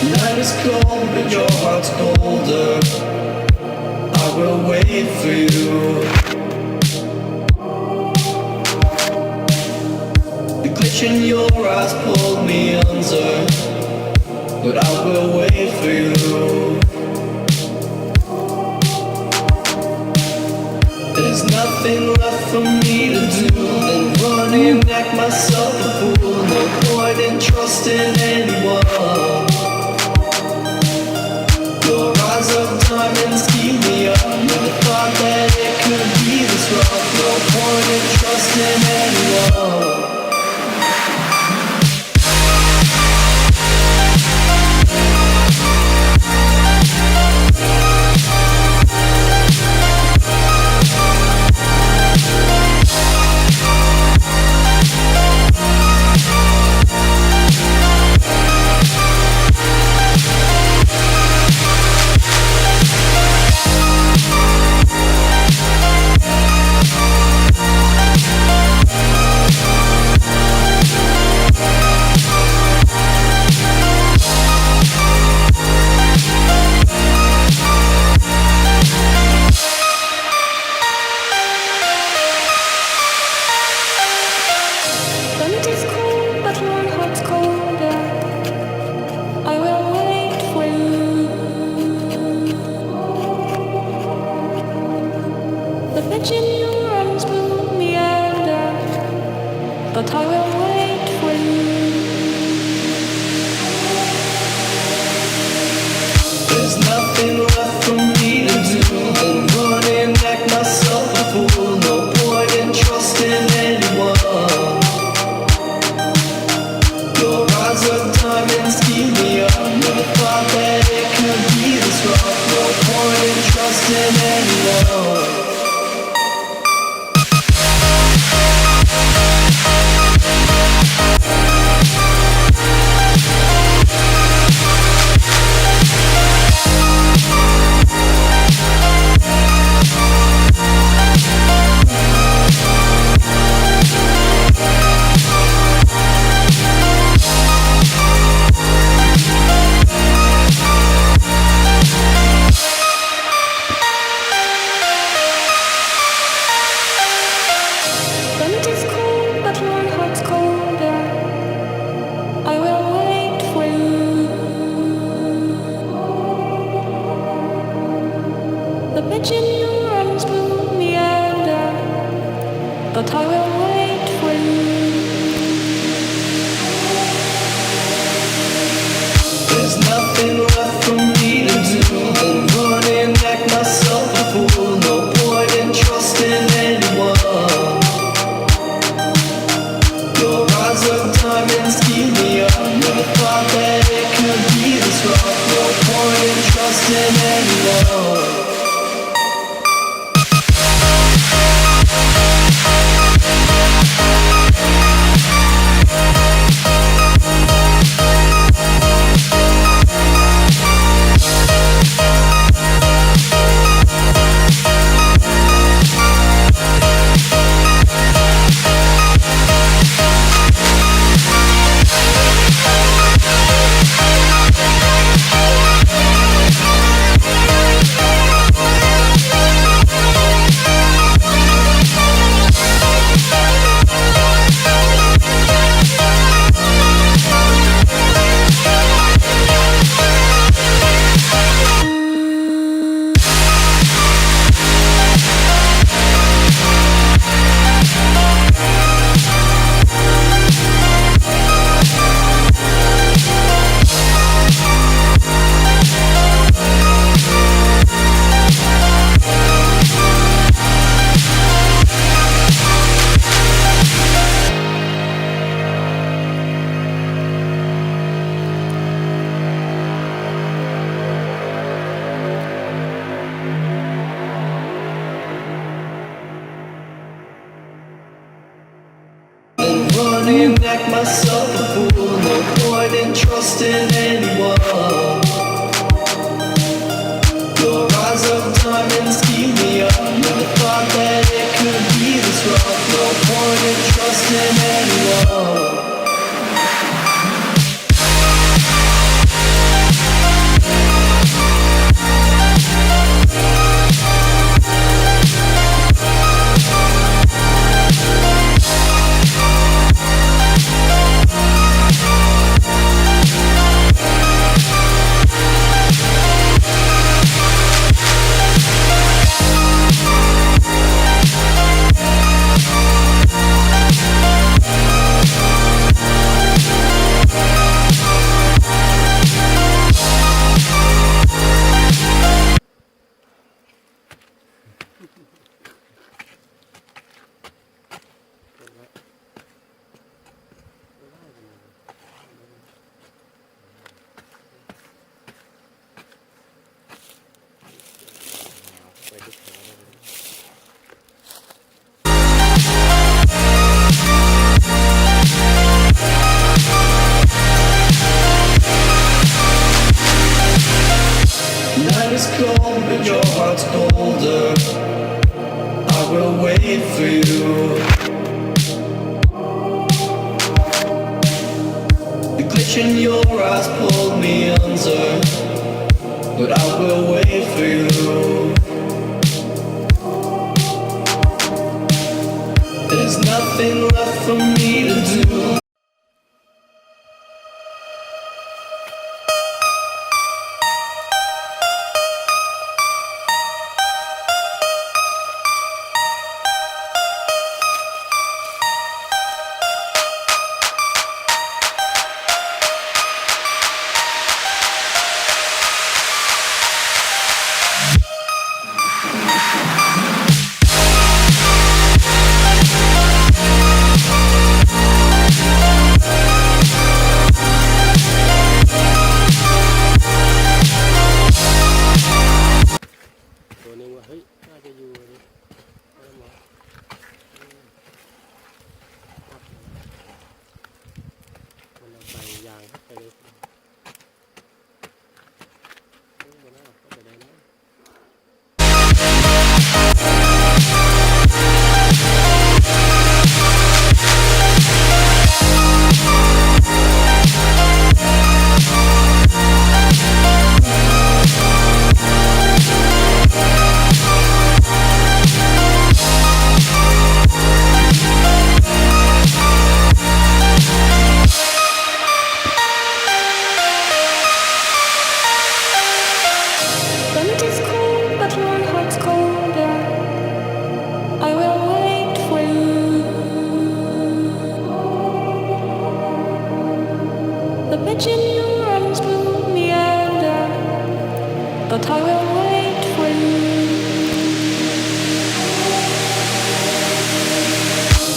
Night is cold, but your heart's colder. I will wait for you. The glitch in your eyes pulled me under, but I will wait for you. There's nothing left for me to do than run and act myself a fool. No point in trusting anyone. Your eyes of diamonds keep me up. Never thought that it could be this rough. No point in trusting anyone. But I will wait for you. There's nothing left for me to do than run and act myself a fool. No point in trusting anyone. Your eyes of diamonds keep me up. Never thought that it could be this rough. No point in trusting anyone. But I will wait for you. There's nothing left for me to do than run and act myself a fool. No point in trusting anyone. Your eyes of diamonds keep me up. Never thought that it could be this rough. No point in trusting anyone. act myself a fool. No point in trusting anyone. Your eyes of diamonds keep me up. Never thought that it could be this rough. No point in trusting anyone. Night is cold, but your heart's colder. I will wait for you. The glitch in your eyes pulled me under, but I will wait for you. There's nothing left for me to do. But I will wait for you.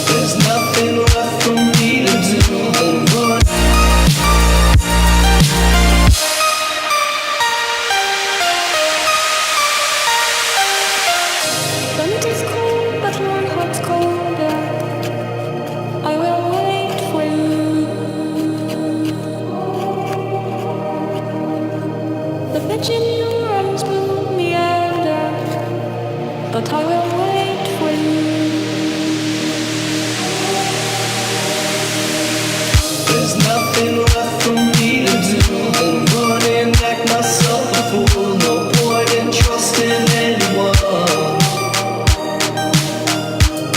There's nothing left for me to do but run. The night is cold, but my heart's colder. I will wait for you. The pitch in your arms will me under, but I will wait for you. There's nothing left for me to do but run and act myself a fool. No point in trusting anyone.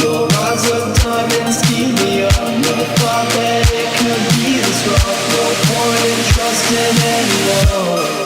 Your eyes of diamonds keep me up. Never thought that it could be this rough. No point in trusting anyone.